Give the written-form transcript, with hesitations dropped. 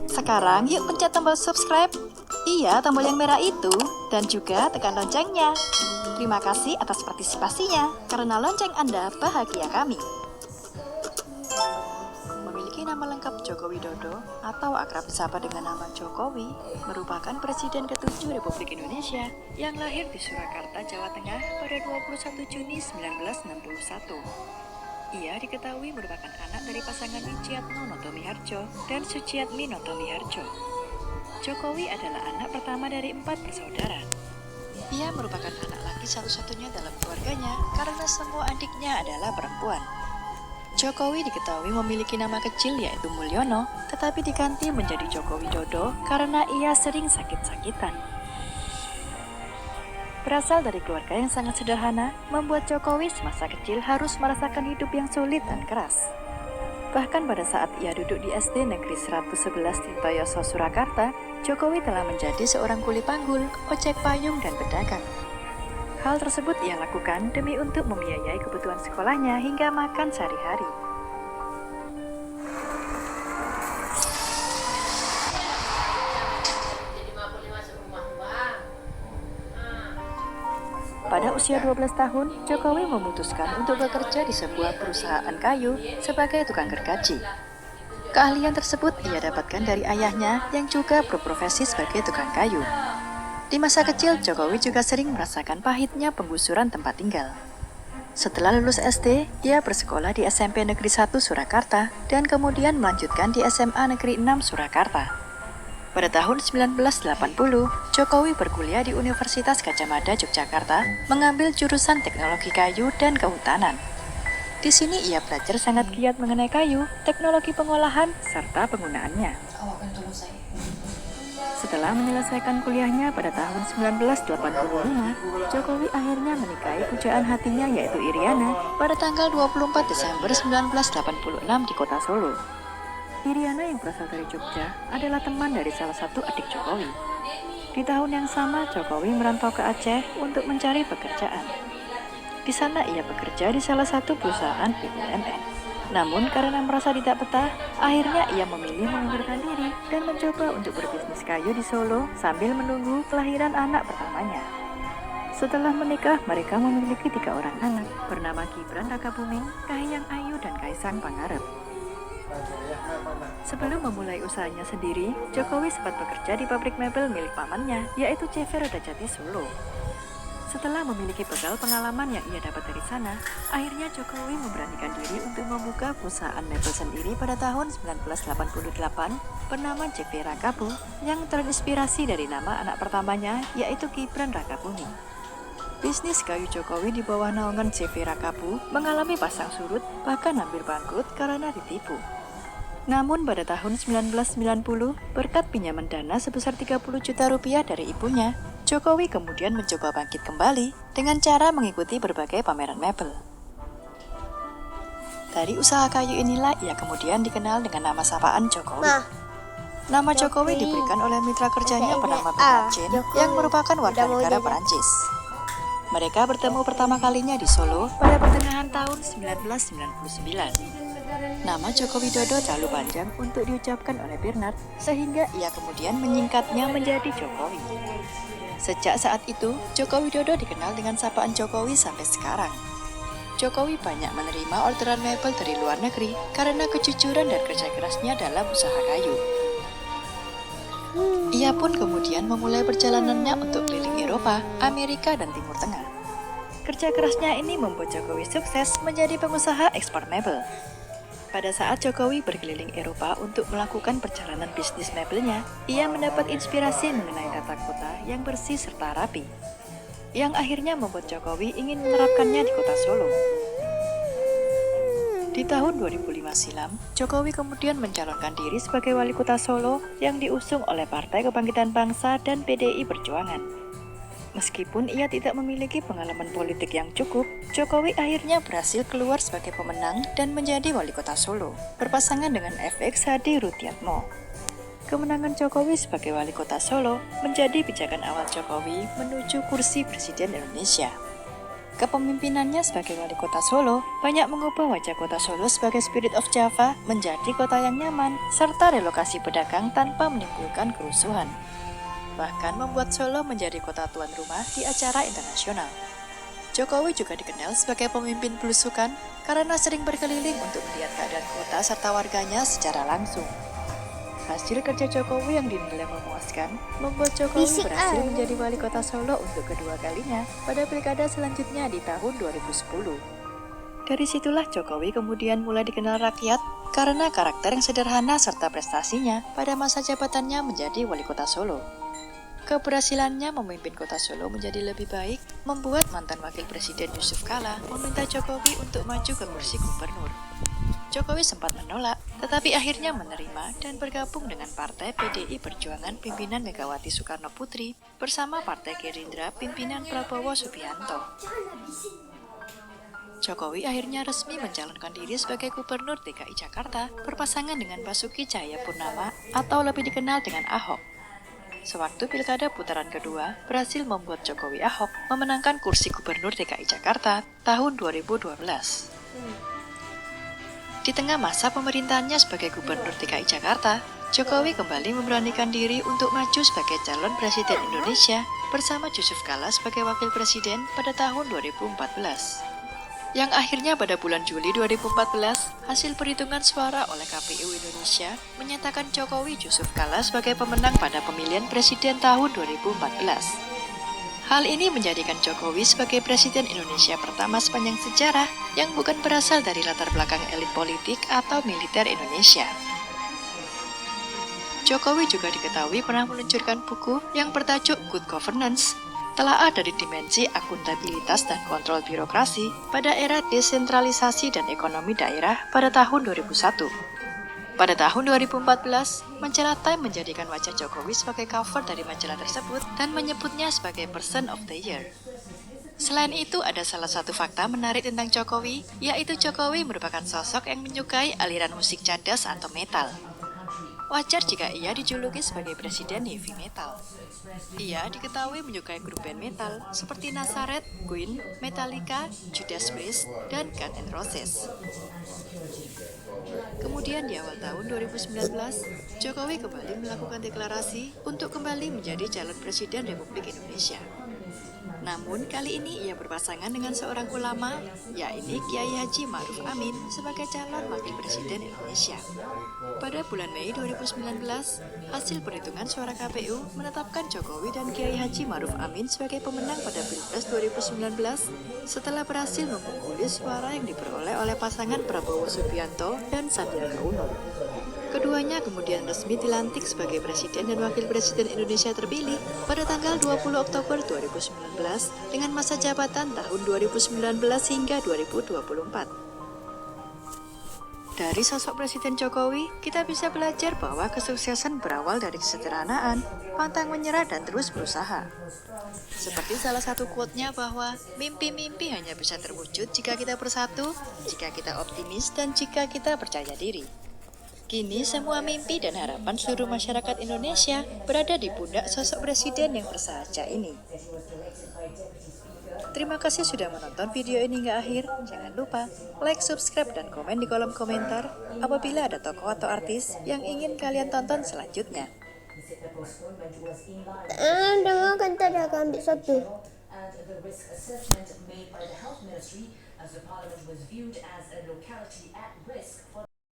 Sekarang yuk pencet tombol subscribe. Iya, tombol yang merah itu. Dan juga tekan loncengnya. Terima kasih atas partisipasinya. Karena lonceng Anda bahagia kami. Memiliki nama lengkap Joko Widodo atau akrab disapa dengan nama Jokowi, merupakan Presiden ke-7 Republik Indonesia yang lahir di Surakarta, Jawa Tengah pada 21 Juni 1961. Ia diketahui merupakan anak dari pasangan Wiciyatno Notomiharjo dan Suciatmi Notomiharjo. Jokowi adalah anak pertama dari 4 bersaudara. Ia merupakan anak laki satu-satunya dalam keluarganya karena semua adiknya adalah perempuan. Jokowi diketahui memiliki nama kecil yaitu Mulyono, tetapi diganti menjadi Joko Widodo karena ia sering sakit-sakitan. Berasal dari keluarga yang sangat sederhana, membuat Jokowi semasa kecil harus merasakan hidup yang sulit dan keras. Bahkan pada saat ia duduk di SD Negeri 111 Tirtoyoso, Surakarta, Jokowi telah menjadi seorang kuli panggul, ojek payung, dan pedagang. Hal tersebut ia lakukan demi untuk membiayai kebutuhan sekolahnya hingga makan sehari-hari. Pada usia 12 tahun, Jokowi memutuskan untuk bekerja di sebuah perusahaan kayu sebagai tukang gergaji. Keahlian tersebut ia dapatkan dari ayahnya yang juga berprofesi sebagai tukang kayu. Di masa kecil, Jokowi juga sering merasakan pahitnya penggusuran tempat tinggal. Setelah lulus SD, ia bersekolah di SMP Negeri 1 Surakarta dan kemudian melanjutkan di SMA Negeri 6 Surakarta. Pada tahun 1980, Jokowi berkuliah di Universitas Gadjah Mada, Yogyakarta, mengambil jurusan teknologi kayu dan kehutanan. Di sini ia belajar sangat giat mengenai kayu, teknologi pengolahan, serta penggunaannya. Setelah menyelesaikan kuliahnya pada tahun 1985, Jokowi akhirnya menikahi pujaan hatinya yaitu Iriana pada tanggal 24 Desember 1986 di kota Solo. Iriana yang berasal dari Jogja adalah teman dari salah satu adik Jokowi. Di tahun yang sama, Jokowi merantau ke Aceh untuk mencari pekerjaan. Di sana ia bekerja di salah satu perusahaan BUMN. Namun karena merasa tidak betah, akhirnya ia memilih mengundurkan diri dan mencoba untuk berbisnis kayu di Solo sambil menunggu kelahiran anak pertamanya. Setelah menikah, mereka memiliki 3 orang anak bernama Gibran Rakabuming, Kahiyang Ayu, dan Kaisang Pangarep. Sebelum memulai usahanya sendiri, Jokowi sempat bekerja di pabrik mebel milik pamannya, yaitu CV Roda Jati Solo. Setelah memiliki bekal pengalaman yang ia dapat dari sana, akhirnya Jokowi memberanikan diri untuk membuka perusahaan mebel sendiri pada tahun 1988 bernama CV Rakabu yang terinspirasi dari nama anak pertamanya, yaitu Gibran Rakabuming. Bisnis kayu Jokowi di bawah naungan CV Rakabu mengalami pasang surut, bahkan hampir bangkrut karena ditipu. Namun pada tahun 1990, berkat pinjaman dana sebesar 30 juta rupiah dari ibunya, Jokowi kemudian mencoba bangkit kembali dengan cara mengikuti berbagai pameran mebel. Dari usaha kayu inilah ia kemudian dikenal dengan nama sapaan Jokowi. Nama Jokowi diberikan oleh mitra kerjanya bernama Bernard Jean yang merupakan warga negara Perancis. Mereka bertemu pertama kalinya di Solo pada pertengahan tahun 1999. Nama Joko Widodo terlalu panjang untuk diucapkan oleh Bernard, sehingga ia kemudian menyingkatnya menjadi Jokowi. Sejak saat itu, Joko Widodo dikenal dengan sapaan Jokowi sampai sekarang. Jokowi banyak menerima orderan mebel dari luar negeri karena kejujuran dan kerja kerasnya dalam usaha kayu. Ia pun kemudian memulai perjalanannya untuk keliling Eropa, Amerika, dan Timur Tengah. Kerja kerasnya ini membuat Jokowi sukses menjadi pengusaha ekspor mebel. Pada saat Jokowi berkeliling Eropa untuk melakukan perjalanan bisnis mebelnya, ia mendapat inspirasi mengenai tata kota yang bersih serta rapi, yang akhirnya membuat Jokowi ingin menerapkannya di kota Solo. Di tahun 2005 silam, Jokowi kemudian mencalonkan diri sebagai wali kota Solo yang diusung oleh Partai Kebangkitan Bangsa dan PDI Perjuangan. Meskipun ia tidak memiliki pengalaman politik yang cukup, Jokowi akhirnya berhasil keluar sebagai pemenang dan menjadi wali kota Solo, berpasangan dengan FX Hadi Rutyatmo. Kemenangan Jokowi sebagai wali kota Solo menjadi pijakan awal Jokowi menuju kursi Presiden Indonesia. Kepemimpinannya sebagai wali kota Solo banyak mengubah wajah kota Solo sebagai Spirit of Java menjadi kota yang nyaman, serta relokasi pedagang tanpa menimbulkan kerusuhan. Bahkan membuat Solo menjadi kota tuan rumah di acara internasional. Jokowi juga dikenal sebagai pemimpin belusukan karena sering berkeliling untuk melihat keadaan kota serta warganya secara langsung. Hasil kerja Jokowi yang dinilai memuaskan membuat Jokowi berhasil menjadi wali kota Solo untuk kedua kalinya pada pilkada selanjutnya di tahun 2010. Dari situlah Jokowi kemudian mulai dikenal rakyat karena karakter yang sederhana serta prestasinya pada masa jabatannya menjadi wali kota Solo. Keberhasilannya memimpin kota Solo menjadi lebih baik membuat mantan wakil presiden Yusuf Kala meminta Jokowi untuk maju ke kursi gubernur. Jokowi sempat menolak, tetapi akhirnya menerima dan bergabung dengan Partai PDI Perjuangan pimpinan Megawati Soekarno Putri bersama Partai Gerindra pimpinan Prabowo Subianto. Jokowi akhirnya resmi mencalonkan diri sebagai Gubernur DKI Jakarta berpasangan dengan Basuki Cahayapurnama atau lebih dikenal dengan Ahok. Sewaktu pilkada putaran kedua berhasil membuat Jokowi Ahok memenangkan kursi Gubernur DKI Jakarta tahun 2012. Di tengah masa pemerintahannya sebagai Gubernur DKI Jakarta, Jokowi kembali memberanikan diri untuk maju sebagai calon Presiden Indonesia bersama Yusuf Kala sebagai Wakil Presiden pada tahun 2014. Yang akhirnya pada bulan Juli 2014, hasil perhitungan suara oleh KPU Indonesia menyatakan Jokowi Yusuf Kala sebagai pemenang pada pemilihan presiden tahun 2014. Hal ini menjadikan Jokowi sebagai Presiden Indonesia pertama sepanjang sejarah yang bukan berasal dari latar belakang elit politik atau militer Indonesia. Jokowi juga diketahui pernah meluncurkan buku yang bertajuk Good Governance, telaah dari dimensi akuntabilitas dan kontrol birokrasi pada era desentralisasi dan ekonomi daerah pada tahun 2001. Pada tahun 2014, majalah Time menjadikan wajah Jokowi sebagai cover dari majalah tersebut dan menyebutnya sebagai Person of the Year. Selain itu, ada salah satu fakta menarik tentang Jokowi, yaitu Jokowi merupakan sosok yang menyukai aliran musik cadas atau metal. Wajar jika ia dijuluki sebagai presiden heavy metal. Ia diketahui menyukai grup band metal seperti Nazareth, Queen, Metallica, Judas Priest, dan Guns N' Roses. Kemudian di awal tahun 2019, Jokowi kembali melakukan deklarasi untuk kembali menjadi calon presiden Republik Indonesia. Namun kali ini ia berpasangan dengan seorang ulama, yaitu Kiai Haji Ma'ruf Amin sebagai calon wakil presiden Indonesia. Pada bulan Mei 2019, hasil perhitungan suara KPU menetapkan Jokowi dan Kiai Haji Ma'ruf Amin sebagai pemenang pada Pilpres 2019 setelah berhasil mengungguli suara yang diperoleh oleh pasangan Prabowo Subianto dan Sandiaga Uno. Keduanya kemudian resmi dilantik sebagai Presiden dan Wakil Presiden Indonesia terpilih pada tanggal 20 Oktober 2019 dengan masa jabatan tahun 2019 hingga 2024. Dari sosok Presiden Jokowi, kita bisa belajar bahwa kesuksesan berawal dari kesederhanaan, pantang menyerah dan terus berusaha. Seperti salah satu quote-nya bahwa mimpi-mimpi hanya bisa terwujud jika kita bersatu, jika kita optimis, dan jika kita percaya diri. Kini semua mimpi dan harapan seluruh masyarakat Indonesia berada di pundak sosok presiden yang bersahaja ini. Terima kasih sudah menonton video ini hingga akhir. Jangan lupa like, subscribe, dan komen di kolom komentar apabila ada tokoh atau artis yang ingin kalian tonton selanjutnya. Dengar kan tadi akan ambil satu.